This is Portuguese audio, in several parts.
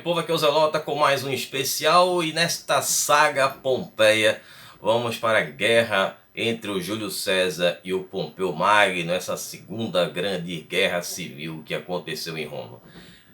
meu povo, aqui é o Zelota com mais um especial e nesta saga Pompeia vamos para a guerra entre o Júlio César e o Pompeu Magno, essa segunda grande guerra civil que aconteceu em Roma.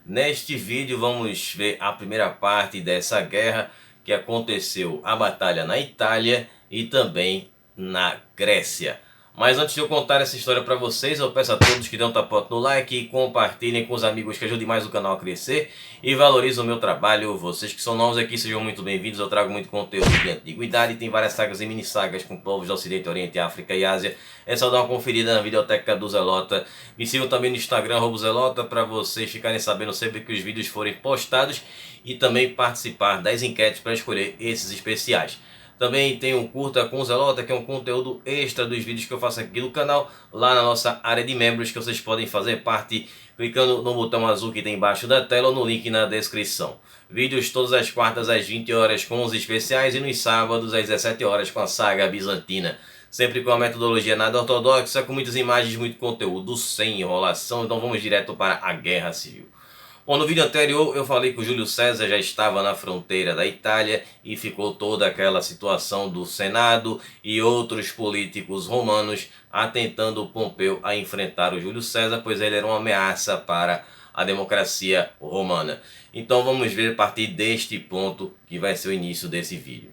Neste vídeo vamos ver a primeira parte dessa guerra que aconteceu a batalha na Itália e também na Grécia. Mas antes de eu contar essa história para vocês, eu peço a todos que dêem um tapote no like e compartilhem com os amigos que ajudem mais o canal a crescer e valorizem o meu trabalho. Vocês que são novos aqui, sejam muito bem-vindos. Eu trago muito conteúdo de antiguidade, tem várias sagas e mini sagas com povos do Ocidente, Oriente, África e Ásia. É só dar uma conferida na videoteca do Zelota. Me sigam também no Instagram, @Zelota, para vocês ficarem sabendo sempre que os vídeos forem postados e também participar das enquetes para escolher esses especiais. Também tem um curta com o Zelota, que é um conteúdo extra dos vídeos que eu faço aqui no canal, lá na nossa área de membros, que vocês podem fazer parte clicando no botão azul que tem embaixo da tela ou no link na descrição. Vídeos todas as quartas às 20 horas com os especiais e nos sábados às 17 horas com a saga bizantina. Sempre com a metodologia nada ortodoxa, com muitas imagens, muito conteúdo, sem enrolação. Então vamos direto para a Guerra Civil. Bom, no vídeo anterior eu falei que o Júlio César já estava na fronteira da Itália e ficou toda aquela situação do Senado e outros políticos romanos atentando o Pompeu a enfrentar o Júlio César, pois ele era uma ameaça para a democracia romana. Então vamos ver a partir deste ponto que vai ser o início desse vídeo.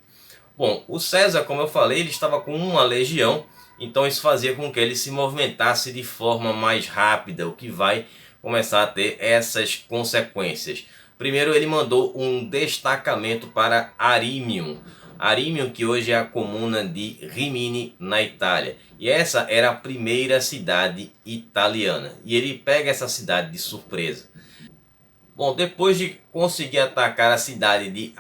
Bom, o César, como eu falei, ele estava com uma legião, então isso fazia com que ele se movimentasse de forma mais rápida, o que vai começar a ter essas consequências. Primeiro ele mandou um destacamento para Arimium. Arimium, que hoje é a comuna de Rimini, na Itália. E essa era a primeira cidade italiana. E ele pega essa cidade de surpresa. Bom, depois de conseguir atacar a cidade de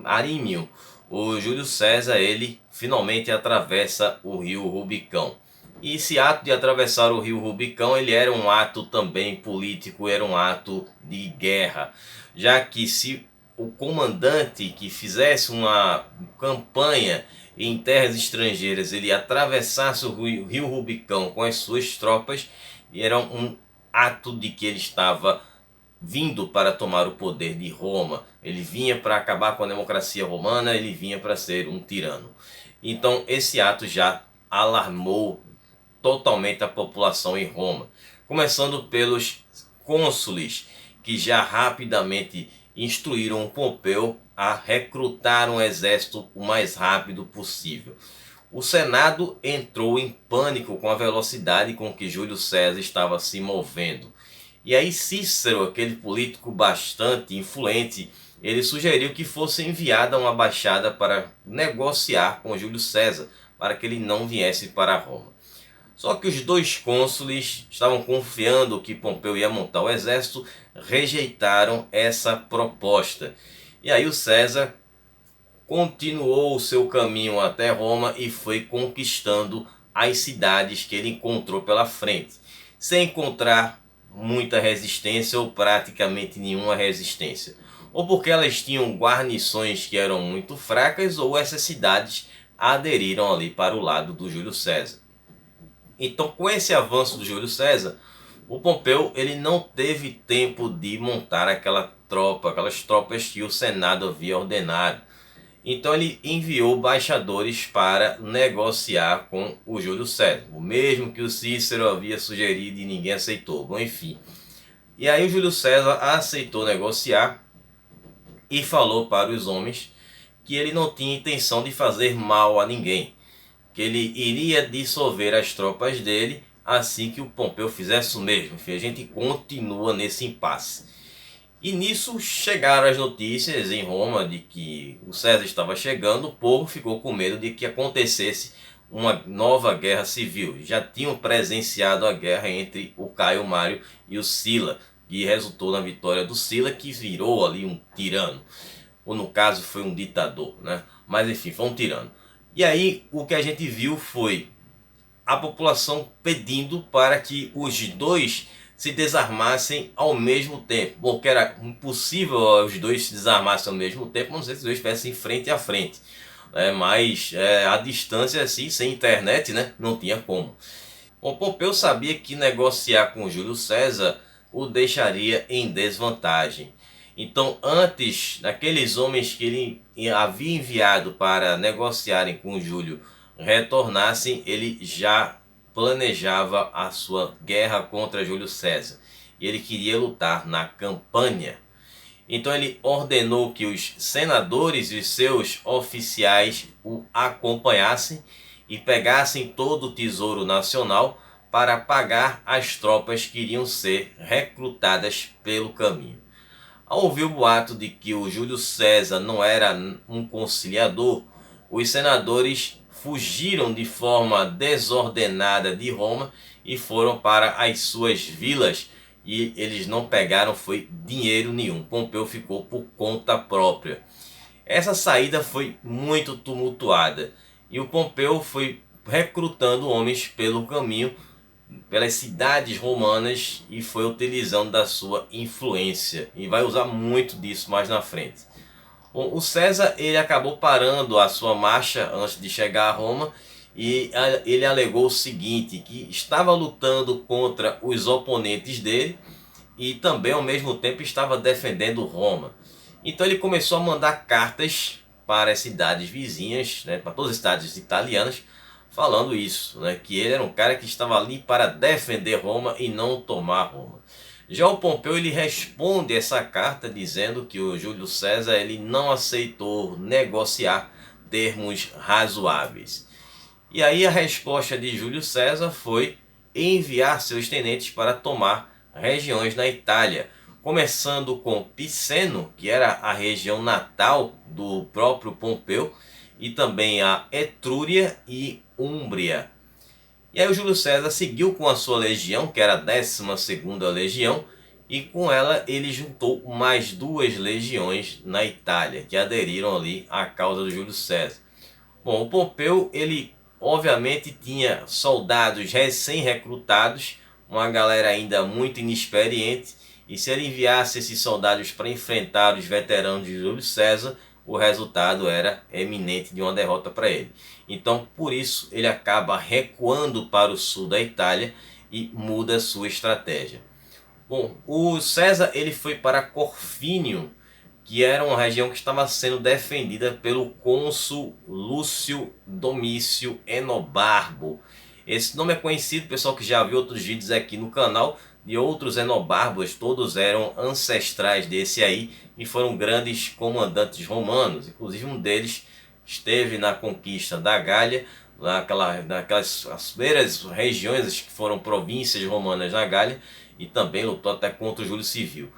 Arimium, o Júlio César ele finalmente atravessa o rio Rubicão. E esse ato de atravessar o rio Rubicão, ele era um ato também político, era um ato de guerra, já que se o comandante que fizesse uma campanha em terras estrangeiras, ele atravessasse o rio Rubicão com as suas tropas, era um ato de que ele estava vindo para tomar o poder de Roma. Ele vinha para acabar com a democracia romana, ele vinha para ser um tirano. Então esse ato já alarmou totalmente a população em Roma, começando pelos cônsules, que já rapidamente instruíram o Pompeu a recrutar um exército o mais rápido possível. O Senado entrou em pânico com a velocidade com que Júlio César estava se movendo. E aí Cícero, aquele político bastante influente, ele sugeriu que fosse enviada uma baixada para negociar com Júlio César, para que ele não viesse para Roma. Só que os dois cônsules estavam confiando que Pompeu ia montar o exército, rejeitaram essa proposta. E aí o César continuou o seu caminho até Roma e foi conquistando as cidades que ele encontrou pela frente, sem encontrar muita resistência ou praticamente nenhuma resistência. Ou porque elas tinham guarnições que eram muito fracas, ou essas cidades aderiram ali para o lado do Júlio César. Então, com esse avanço do Júlio César, o Pompeu ele não teve tempo de montar aquelas tropas que o Senado havia ordenado. Então ele enviou baixadores para negociar com o Júlio César, o mesmo que o Cícero havia sugerido e ninguém aceitou. Bom, enfim. E aí o Júlio César aceitou negociar e falou para os homens que ele não tinha intenção de fazer mal a ninguém, que ele iria dissolver as tropas dele assim que o Pompeu fizesse o mesmo. Enfim, a gente continua nesse impasse. E nisso chegaram as notícias em Roma de que o César estava chegando. O povo ficou com medo de que acontecesse uma nova guerra civil. Já tinham presenciado a guerra entre o Caio Mário e o Sila, que resultou na vitória do Sila, que virou ali um tirano. Ou no caso foi um ditador, né? Mas enfim, foi um tirano. E aí o que a gente viu foi a população pedindo para que os dois se desarmassem ao mesmo tempo. Bom, que era impossível os dois se desarmassem ao mesmo tempo, não sei se os dois estivessem frente a frente. Mas a distância assim, sem internet, né, não tinha como. Bom, Pompeu sabia que negociar com Júlio César o deixaria em desvantagem. Então, antes daqueles homens que ele havia enviado para negociarem com Júlio retornassem, ele já planejava a sua guerra contra Júlio César. E ele queria lutar na campanha. Então ele ordenou que os senadores e os seus oficiais o acompanhassem e pegassem todo o tesouro nacional para pagar as tropas que iriam ser recrutadas pelo caminho. Ao ouvir o boato de que o Júlio César não era um conciliador, os senadores fugiram de forma desordenada de Roma e foram para as suas vilas, e eles não pegaram foi dinheiro nenhum. Pompeu ficou por conta própria. Essa saída foi muito tumultuada e o Pompeu foi recrutando homens pelo caminho, pelas cidades romanas, e foi utilizando da sua influência, e vai usar muito disso mais na frente. O César ele acabou parando a sua marcha antes de chegar a Roma, e ele alegou o seguinte, que estava lutando contra os oponentes dele e também ao mesmo tempo estava defendendo Roma. Então ele começou a mandar cartas para as cidades vizinhas, né, para todas as cidades italianas, falando isso, né, que ele era um cara que estava ali para defender Roma e não tomar Roma. Já o Pompeu ele responde essa carta dizendo que o Júlio César ele não aceitou negociar termos razoáveis. E aí a resposta de Júlio César foi enviar seus tenentes para tomar regiões na Itália, começando com Piceno, que era a região natal do próprio Pompeu, e também a Etrúria e Úmbria. E aí o Júlio César seguiu com a sua legião, que era a 12ª legião, e com ela ele juntou mais 2 legiões na Itália, que aderiram ali à causa do Júlio César. Bom, o Pompeu, ele obviamente tinha soldados recém-recrutados, uma galera ainda muito inexperiente, e se ele enviasse esses soldados para enfrentar os veteranos de Júlio César, o resultado era eminente de uma derrota para ele. Então, por isso, ele acaba recuando para o sul da Itália e muda sua estratégia. Bom, o César ele foi para Corfínio, que era uma região que estava sendo defendida pelo cônsul Lúcio Domício Enobarbo. Esse nome é conhecido, pessoal que já viu outros vídeos aqui no canal, de outros Enobarbos, todos eram ancestrais desse aí e foram grandes comandantes romanos. Inclusive um deles esteve na conquista da Gália, naquelas as primeiras regiões que foram províncias romanas na Gália, e também lutou até contra o Júlio Civil.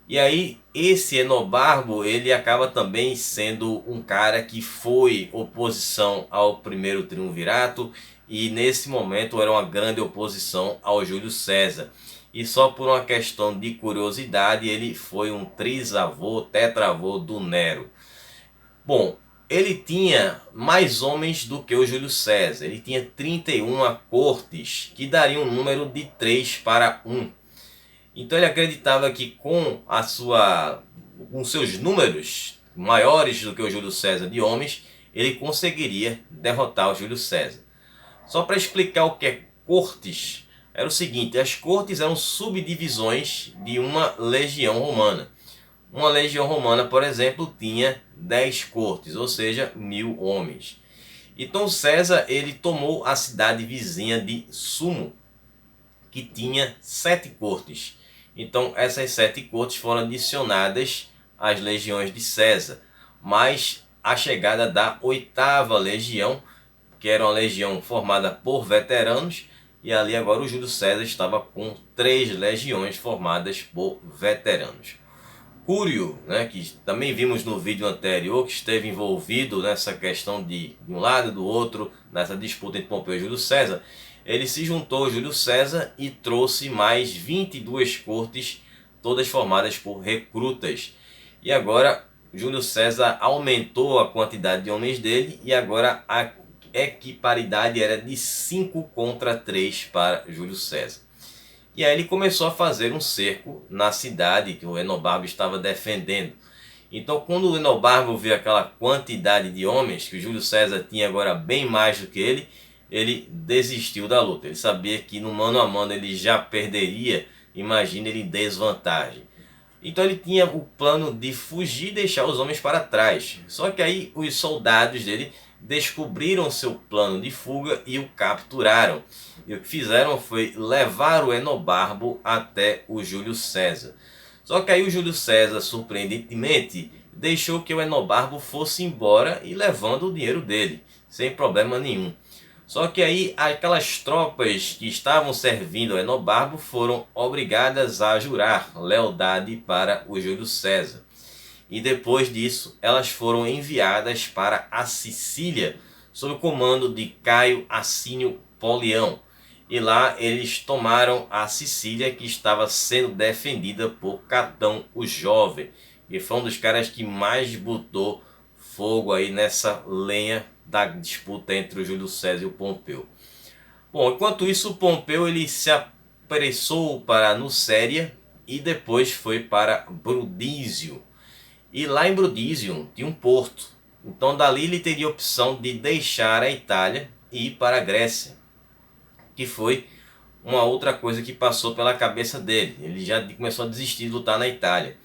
E aí esse Enobarbo ele acaba também sendo um cara que foi oposição ao primeiro triunvirato, e nesse momento era uma grande oposição ao Júlio César. E só por uma questão de curiosidade, ele foi um trisavô, tetravô do Nero. Bom, ele tinha mais homens do que o Júlio César. Ele tinha 31 cortes, que daria um número de 3 para 1. Então ele acreditava que com seus números maiores do que o Júlio César de homens, ele conseguiria derrotar o Júlio César. Só para explicar o que é cortes, era o seguinte: as cortes eram subdivisões de uma legião romana. Uma legião romana, por exemplo, tinha 10 cortes, ou seja, 1000 homens. Então César ele tomou a cidade vizinha de Sumo, que tinha 7 cortes. Então essas 7 cortes foram adicionadas às legiões de César, mais a chegada da 8ª legião, que era uma legião formada por veteranos, e ali agora o Júlio César estava com 3 legiões formadas por veteranos. Cúrio, né, que também vimos no vídeo anterior, que esteve envolvido nessa questão de um lado e do outro, nessa disputa entre Pompeu e Júlio César, ele se juntou ao Júlio César e trouxe mais 22 cortes, todas formadas por recrutas. E agora Júlio César aumentou a quantidade de homens dele, e agora a equiparidade era de 5 contra 3 para Júlio César. E aí ele começou a fazer um cerco na cidade que o Enobarbo estava defendendo. Então quando o Enobarbo viu aquela quantidade de homens, que o Júlio César tinha agora bem mais do que ele desistiu da luta. Ele sabia que no mano a mano ele já perderia, imagina ele em desvantagem. Então ele tinha o plano de fugir e deixar os homens para trás. Só que aí os soldados dele descobriram seu plano de fuga e o capturaram. E o que fizeram foi levar o Enobarbo até o Júlio César. Só que aí o Júlio César, surpreendentemente, deixou que o Enobarbo fosse embora e levando o dinheiro dele, sem problema nenhum. Só que aí aquelas tropas que estavam servindo ao Enobarbo foram obrigadas a jurar lealdade para o Júlio César. E depois disso, elas foram enviadas para a Sicília, sob o comando de Caio Assínio Polião. E lá eles tomaram a Sicília, que estava sendo defendida por Catão o Jovem, que foi um dos caras que mais botou fogo aí nessa lenha da disputa entre o Júlio César e o Pompeu. Bom, enquanto isso, o Pompeu ele se apressou para Nucéria e depois foi para Brundisium. E lá em Brundisium tinha um porto. Então dali ele teria a opção de deixar a Itália e ir para a Grécia, que foi uma outra coisa que passou pela cabeça dele. Ele já começou a desistir de lutar na Itália.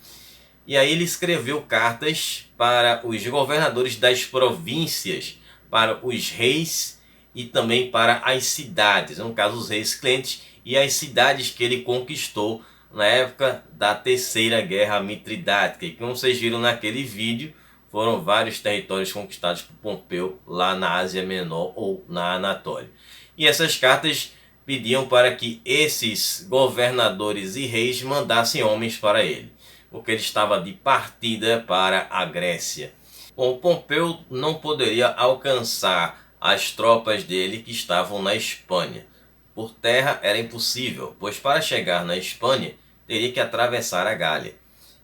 E aí ele escreveu cartas para os governadores das províncias, para os reis e também para as cidades, no caso os reis clientes e as cidades que ele conquistou na época da Terceira Guerra Mitridática. E como vocês viram naquele vídeo, foram vários territórios conquistados por Pompeu lá na Ásia Menor ou na Anatólia. E essas cartas pediam para que esses governadores e reis mandassem homens para ele, porque ele estava de partida para a Grécia. Bom, Pompeu não poderia alcançar as tropas dele que estavam na Espanha. Por terra era impossível, pois para chegar na Espanha teria que atravessar a Gália.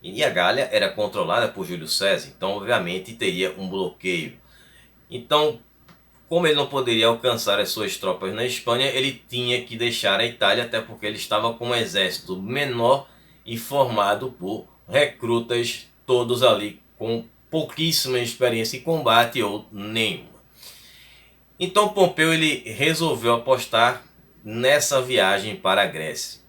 E a Gália era controlada por Júlio César, então obviamente teria um bloqueio. Então, como ele não poderia alcançar as suas tropas na Espanha, ele tinha que deixar a Itália, até porque ele estava com um exército menor e formado por recrutas, todos ali com pouquíssima experiência em combate ou nenhuma. Então Pompeu ele resolveu apostar nessa viagem para a Grécia.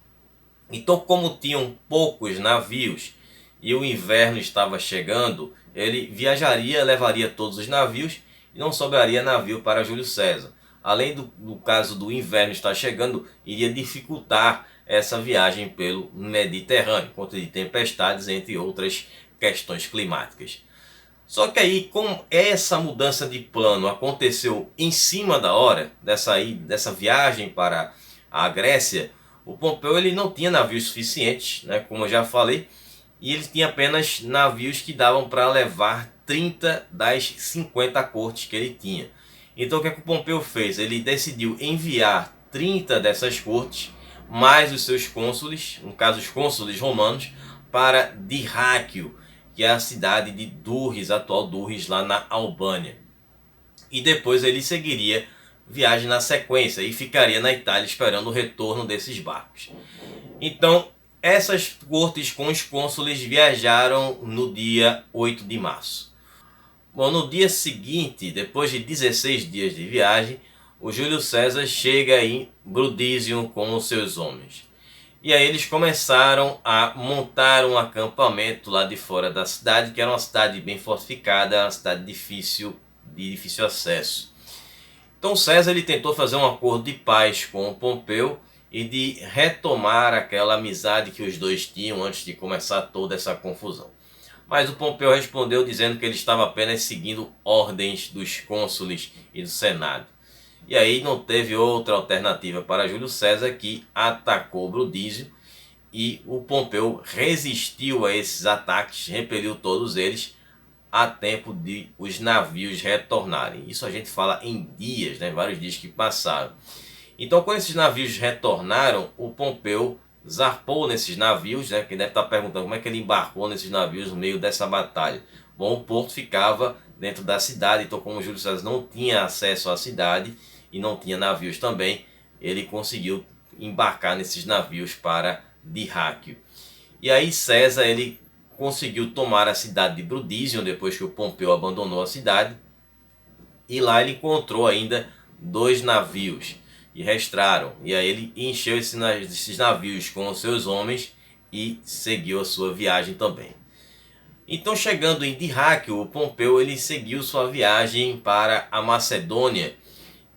Então, como tinham poucos navios e o inverno estava chegando, ele viajaria, levaria todos os navios e não sobraria navio para Júlio César. Além do caso do inverno estar chegando, iria dificultar essa viagem pelo Mediterrâneo, conta de tempestades, entre outras questões climáticas. Só que aí, como essa mudança de plano aconteceu em cima da hora dessa viagem para a Grécia, o Pompeu ele não tinha navios suficientes, né, como eu já falei, e ele tinha apenas navios que davam para levar 30 das 50 cortes que ele tinha. Então o que é que o Pompeu fez? Ele decidiu enviar 30 dessas cortes, mais os seus cônsules, no caso os cônsules romanos, para Dirráquio, que é a cidade de Durres, atual Durres, lá na Albânia. E depois ele seguiria viagem na sequência e ficaria na Itália esperando o retorno desses barcos. Então, essas cortes com os cônsules viajaram no dia 8 de março. Bom, no dia seguinte, depois de 16 dias de viagem, o Júlio César chega em Brundisium com os seus homens. E aí eles começaram a montar um acampamento lá de fora da cidade, que era uma cidade bem fortificada, uma cidade de difícil acesso. Então César ele tentou fazer um acordo de paz com o Pompeu e de retomar aquela amizade que os dois tinham antes de começar toda essa confusão. Mas o Pompeu respondeu dizendo que ele estava apenas seguindo ordens dos cônsules e do Senado. E aí não teve outra alternativa para Júlio César, que atacou Brundisium, e o Pompeu resistiu a esses ataques, repeliu todos eles a tempo de os navios retornarem. Isso a gente fala em dias, né? Vários dias que passaram. Então quando esses navios retornaram, o Pompeu zarpou nesses navios, né? Quem deve estar perguntando como é que ele embarcou nesses navios no meio dessa batalha. Bom, o porto ficava dentro da cidade, então como Júlio César não tinha acesso à cidade e não tinha navios também, ele conseguiu embarcar nesses navios para Dirráquio. E aí César ele conseguiu tomar a cidade de Brundisium depois que o Pompeu abandonou a cidade, e lá ele encontrou ainda 2 navios que restaram, e aí ele encheu esses navios com os seus homens e seguiu a sua viagem também. Então, chegando em Dyrrhachium, o Pompeu ele seguiu sua viagem para a Macedônia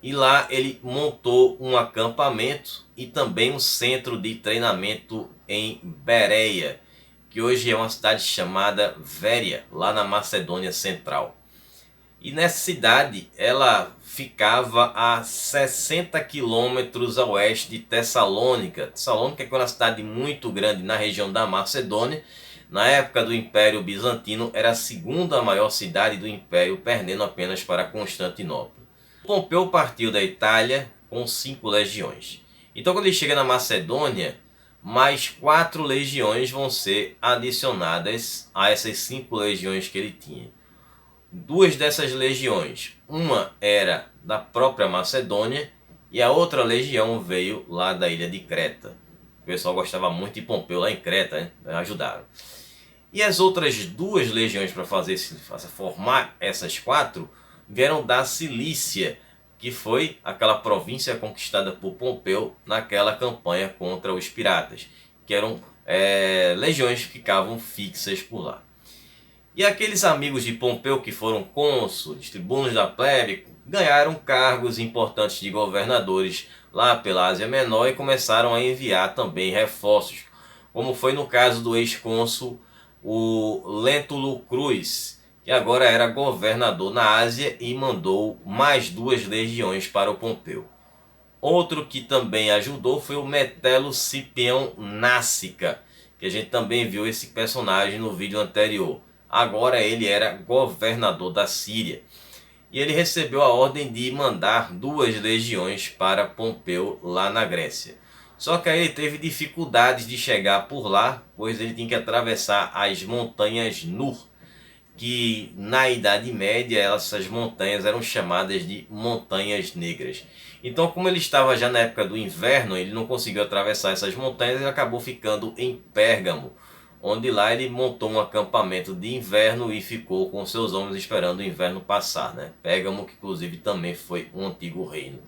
e lá ele montou um acampamento e também um centro de treinamento em Bereia, que hoje é uma cidade chamada Véria, lá na Macedônia Central. E nessa cidade ela ficava a 60 quilômetros a oeste de Tessalônica. Tessalônica é uma cidade muito grande na região da Macedônia. Na época do Império Bizantino era a segunda maior cidade do Império, perdendo apenas para Constantinopla. Pompeu partiu da Itália com 5 legiões. Então quando ele chega na Macedônia, mais 4 legiões vão ser adicionadas a essas 5 legiões que ele tinha. 2 dessas legiões, uma era da própria Macedônia e a outra legião veio lá da ilha de Creta. O pessoal gostava muito de Pompeu lá em Creta, né? Ajudaram. E as outras 2 legiões para formar essas 4 vieram da Cilícia, que foi aquela província conquistada por Pompeu naquela campanha contra os piratas, que eram legiões que ficavam fixas por lá. E aqueles amigos de Pompeu que foram cônsules, tribunos da plebe, ganharam cargos importantes de governadores lá pela Ásia Menor e começaram a enviar também reforços, como foi no caso do ex-cônsul o Lentulus Cruz, que agora era governador na Ásia e mandou mais 2 legiões para o Pompeu. Outro que também ajudou foi o Metelo Cipião Nássica, que a gente também viu esse personagem no vídeo anterior. Agora ele era governador da Síria. E ele recebeu a ordem de mandar 2 legiões para Pompeu lá na Grécia. Só que aí ele teve dificuldades de chegar por lá, pois ele tinha que atravessar as montanhas Nur, que na Idade Média essas montanhas eram chamadas de Montanhas Negras. Então, como ele estava já na época do inverno, ele não conseguiu atravessar essas montanhas e acabou ficando em Pérgamo, onde lá ele montou um acampamento de inverno e ficou com seus homens esperando o inverno passar, né? Pérgamo, que inclusive também foi um antigo reino.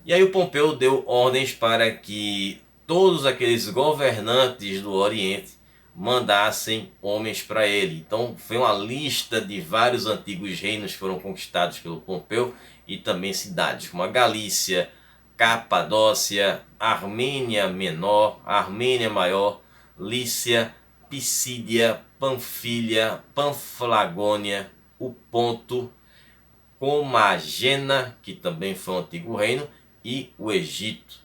E aí o Pompeu deu ordens para que todos aqueles governantes do Oriente mandassem homens para ele. Então foi uma lista de vários antigos reinos que foram conquistados pelo Pompeu e também cidades como a Galícia, Capadócia, Armênia Menor, Armênia Maior, Lícia, Pisídia, Panfilha, Panflagônia, o Ponto, Comagena, que também foi um antigo reino, e o Egito.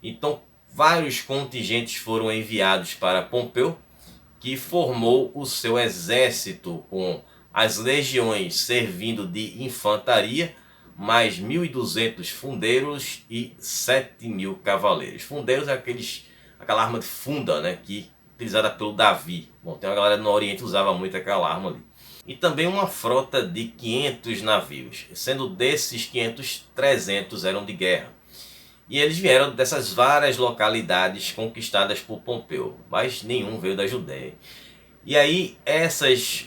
Então vários contingentes foram enviados para Pompeu, que formou o seu exército com as legiões servindo de infantaria, mais 1.200 fundeiros e 7.000 cavaleiros. Fundeiros é aquela arma de funda, né, que utilizada pelo Davi. Bom, tem uma galera no Oriente que usava muito aquela arma ali. E também uma frota de 500 navios, sendo desses 500, 300 eram de guerra. E eles vieram dessas várias localidades conquistadas por Pompeu, mas nenhum veio da Judéia. E aí essas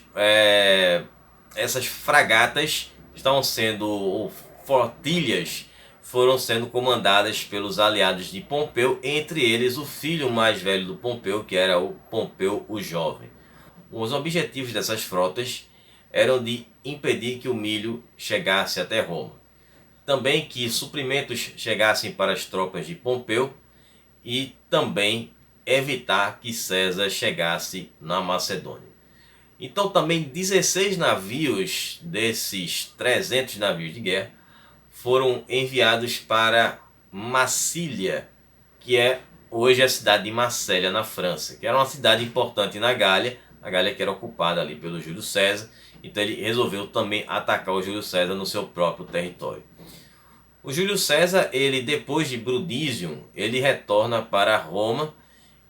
fragatas estavam sendo, ou flotilhas, foram sendo comandadas pelos aliados de Pompeu, entre eles o filho mais velho do Pompeu, que era o Pompeu o Jovem. Os objetivos dessas frotas eram de impedir que o milho chegasse até Roma. Também que suprimentos chegassem para as tropas de Pompeu e também evitar que César chegasse na Macedônia. Então também 16 navios desses 300 navios de guerra foram enviados para Massília, que é hoje a cidade de Marsella, na França, que era uma cidade importante na Gália, a Gália que era ocupada ali pelo Júlio César, então ele resolveu também atacar o Júlio César no seu próprio território. O Júlio César, ele depois de Brundisium, ele retorna para Roma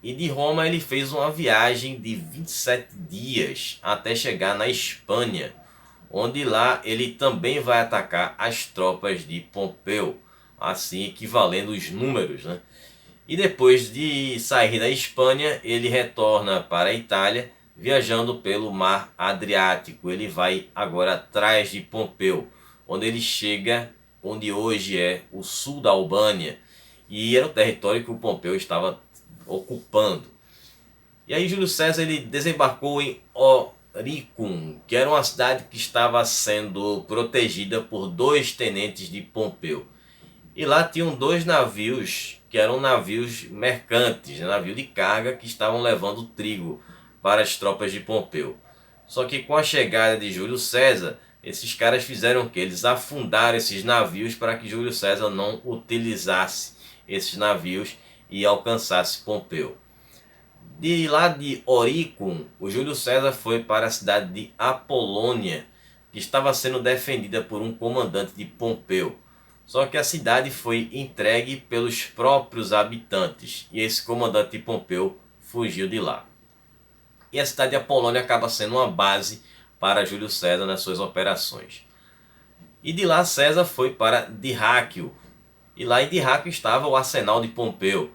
e de Roma ele fez uma viagem de 27 dias até chegar na Espanha, onde lá ele também vai atacar as tropas de Pompeu, assim equivalendo os números, né? E depois de sair da Espanha, ele retorna para a Itália, viajando pelo Mar Adriático. Ele vai agora atrás de Pompeu, onde ele chega onde hoje é o sul da Albânia, e era o território que o Pompeu estava ocupando. E aí Júlio César ele desembarcou em Oricum, que era uma cidade que estava sendo protegida por dois tenentes de Pompeu. E lá tinham dois navios que eram navios mercantes, navio de carga que estavam levando trigo para as tropas de Pompeu. Só que com a chegada de Júlio César, esses caras fizeram o que? Eles afundaram esses navios para que Júlio César não utilizasse esses navios e alcançasse Pompeu. De lá de Oricum, o Júlio César foi para a cidade de Apolônia, que estava sendo defendida por um comandante de Pompeu. Só que a cidade foi entregue pelos próprios habitantes e esse comandante de Pompeu fugiu de lá. E a cidade de Apolônia acaba sendo uma base para Júlio César nas suas operações. E de lá César foi para Dirráquio. E lá em Dirráquio estava o arsenal de Pompeu.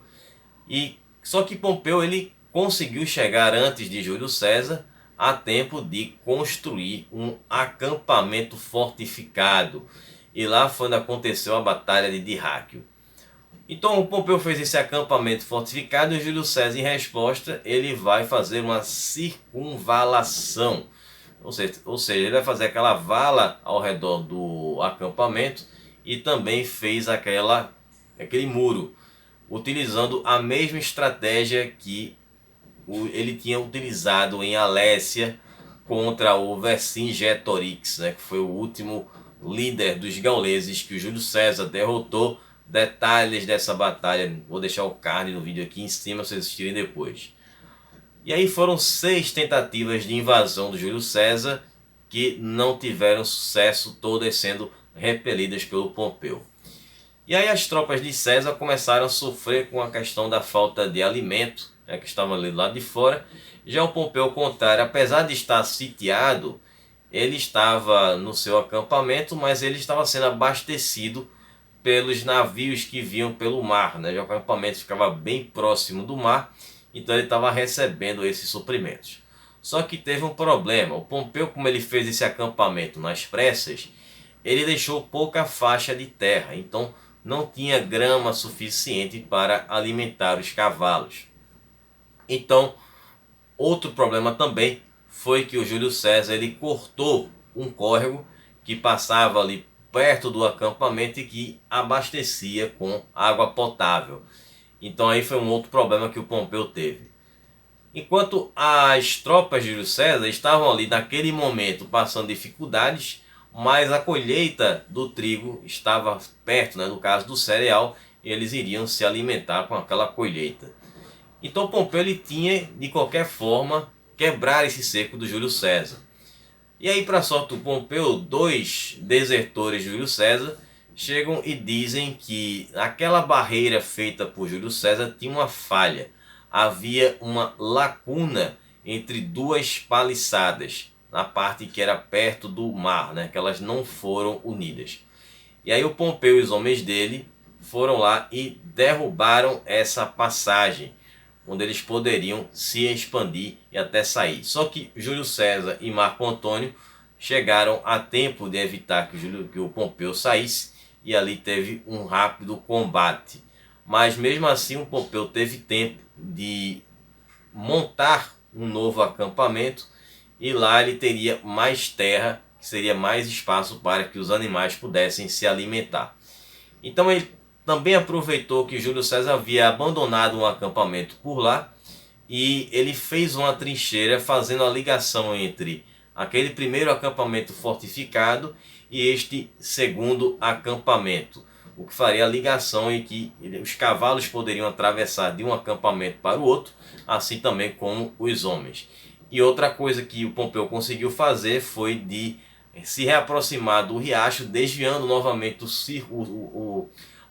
Só que Pompeu ele conseguiu chegar antes de Júlio César a tempo de construir um acampamento fortificado. E lá foi onde aconteceu a Batalha de Dirráquio. Então o Pompeu fez esse acampamento fortificado e Júlio César, em resposta, ele vai fazer uma circunvalação. Ou seja, ele vai fazer aquela vala ao redor do acampamento e também fez aquele muro, utilizando a mesma estratégia que ele tinha utilizado em Alésia contra o Vercingetorix, né, que foi o último líder dos gauleses que o Júlio César derrotou. Detalhes dessa batalha, vou deixar o card no vídeo aqui em cima, vocês assistirem depois. E aí foram 6 tentativas de invasão do Júlio César que não tiveram sucesso, todas sendo repelidas pelo Pompeu. E aí as tropas de César começaram a sofrer com a questão da falta de alimento, né, que estavam ali do lado de fora. Já o Pompeu, ao contrário, apesar de estar sitiado, ele estava no seu acampamento, mas ele estava sendo abastecido pelos navios que vinham pelo mar, né? O acampamento ficava bem próximo do mar, então ele estava recebendo esses suprimentos. Só que teve um problema. O Pompeu, como ele fez esse acampamento nas pressas, ele deixou pouca faixa de terra, então não tinha grama suficiente para alimentar os cavalos. Então, outro problema também foi que o Júlio César ele cortou um córrego que passava ali perto do acampamento e que abastecia com água potável. Então aí foi um outro problema que o Pompeu teve. Enquanto as tropas de Júlio César estavam ali naquele momento passando dificuldades, mas a colheita do trigo estava perto, né, no caso do cereal, e eles iriam se alimentar com aquela colheita. Então Pompeu ele tinha de qualquer forma quebrar esse cerco do Júlio César. E aí, para sorte do Pompeu, 2 desertores de Júlio César chegam e dizem que aquela barreira feita por Júlio César tinha uma falha. Havia uma lacuna entre 2 paliçadas, na parte que era perto do mar, né, que elas não foram unidas. E aí o Pompeu e os homens dele foram lá e derrubaram essa passagem, onde eles poderiam se expandir e até sair. Só que Júlio César e Marco Antônio chegaram a tempo de evitar que o Pompeu saísse, e ali teve um rápido combate. Mas mesmo assim o Pompeu teve tempo de montar um novo acampamento, e lá ele teria mais terra, que seria mais espaço para que os animais pudessem se alimentar. Então ele também aproveitou que Júlio César havia abandonado um acampamento por lá e ele fez uma trincheira fazendo a ligação entre aquele primeiro acampamento fortificado e este segundo acampamento, o que faria a ligação em que os cavalos poderiam atravessar de um acampamento para o outro, assim também como os homens. E outra coisa que o Pompeu conseguiu fazer foi de se reaproximar do riacho, desviando novamente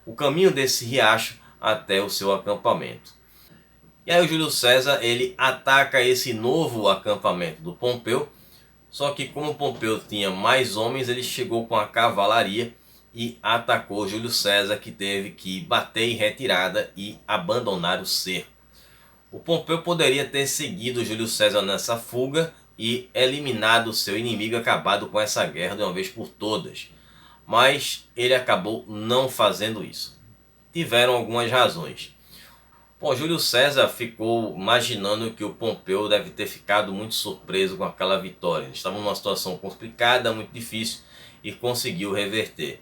o caminho desse riacho até o seu acampamento. E aí o Júlio César ele ataca esse novo acampamento do Pompeu, só que como Pompeu tinha mais homens, ele chegou com a cavalaria e atacou Júlio César, que teve que bater em retirada e abandonar o cerco. O Pompeu poderia ter seguido Júlio César nessa fuga e eliminado seu inimigo, acabado com essa guerra de uma vez por todas. Mas ele acabou não fazendo isso. Tiveram algumas razões. Bom, Júlio César ficou imaginando que o Pompeu deve ter ficado muito surpreso com aquela vitória. Eles estavam numa situação complicada, muito difícil, e conseguiu reverter.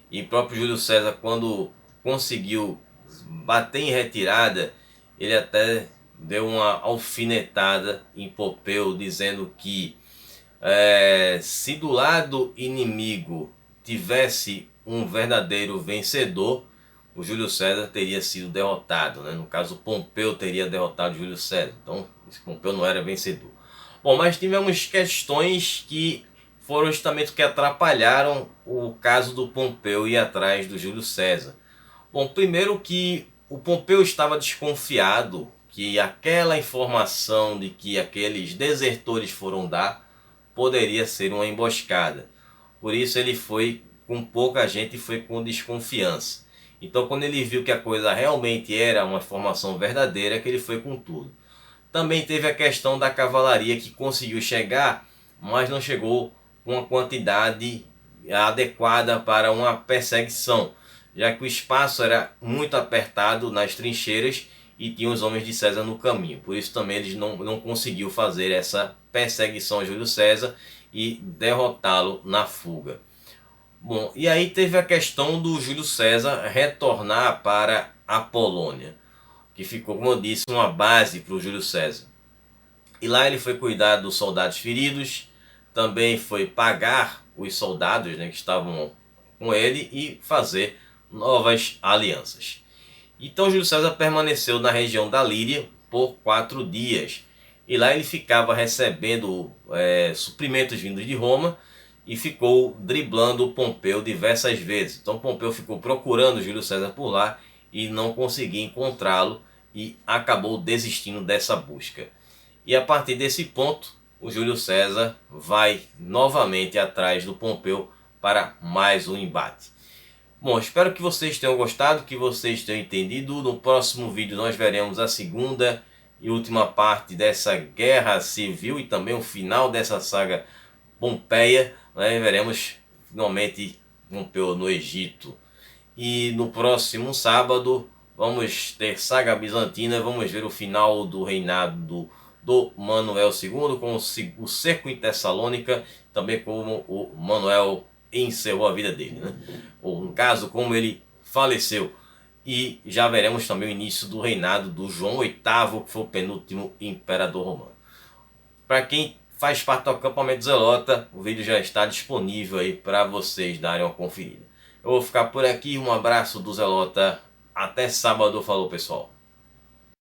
E o próprio Júlio César, quando conseguiu bater em retirada, ele até deu uma alfinetada em Pompeu, dizendo que se do lado inimigo tivesse um verdadeiro vencedor, o Júlio César teria sido derrotado, né? No caso, Pompeu teria derrotado Júlio César. Então, esse Pompeu não era vencedor. Bom, mas tivemos questões que foram justamente o que atrapalharam o caso do Pompeu ir atrás do Júlio César. Bom, primeiro que o Pompeu estava desconfiado que aquela informação de que aqueles desertores foram dar poderia ser uma emboscada. Por isso ele foi com pouca gente e foi com desconfiança. Então, quando ele viu que a coisa realmente era uma informação verdadeira, que ele foi com tudo. Também teve a questão da cavalaria, que conseguiu chegar, mas não chegou com uma quantidade adequada para uma perseguição, já que o espaço era muito apertado nas trincheiras e tinha os homens de César no caminho. Por isso também eles não conseguiu fazer essa perseguição a Júlio César e derrotá-lo na fuga. Bom, e aí teve a questão do Júlio César retornar para a Polônia, que ficou, como eu disse, uma base para o Júlio César. E lá ele foi cuidar dos soldados feridos, também foi pagar os soldados, né, que estavam com ele e fazer novas alianças. Então Júlio César permaneceu na região da Líria por 4 dias. E lá ele ficava recebendo suprimentos vindos de Roma e ficou driblando Pompeu diversas vezes. Então Pompeu ficou procurando Júlio César por lá e não conseguia encontrá-lo e acabou desistindo dessa busca. E a partir desse ponto, o Júlio César vai novamente atrás do Pompeu para mais um embate. Bom, espero que vocês tenham gostado, que vocês tenham entendido. No próximo vídeo nós veremos a segunda e última parte dessa guerra civil e também o final dessa saga Pompeia. Veremos finalmente Pompeu no Egito. E no próximo sábado vamos ter saga bizantina, vamos ver o final do reinado do Manuel II, com o cerco em Tessalônica, também como o Manuel encerrou a vida dele, né? Ou no caso, como ele faleceu. E já veremos também o início do reinado do João VIII, que foi o penúltimo imperador romano. Para quem faz parte do acampamento Zelota, o vídeo já está disponível aí para vocês darem uma conferida. Eu vou ficar por aqui, um abraço do Zelota, até sábado, falou pessoal.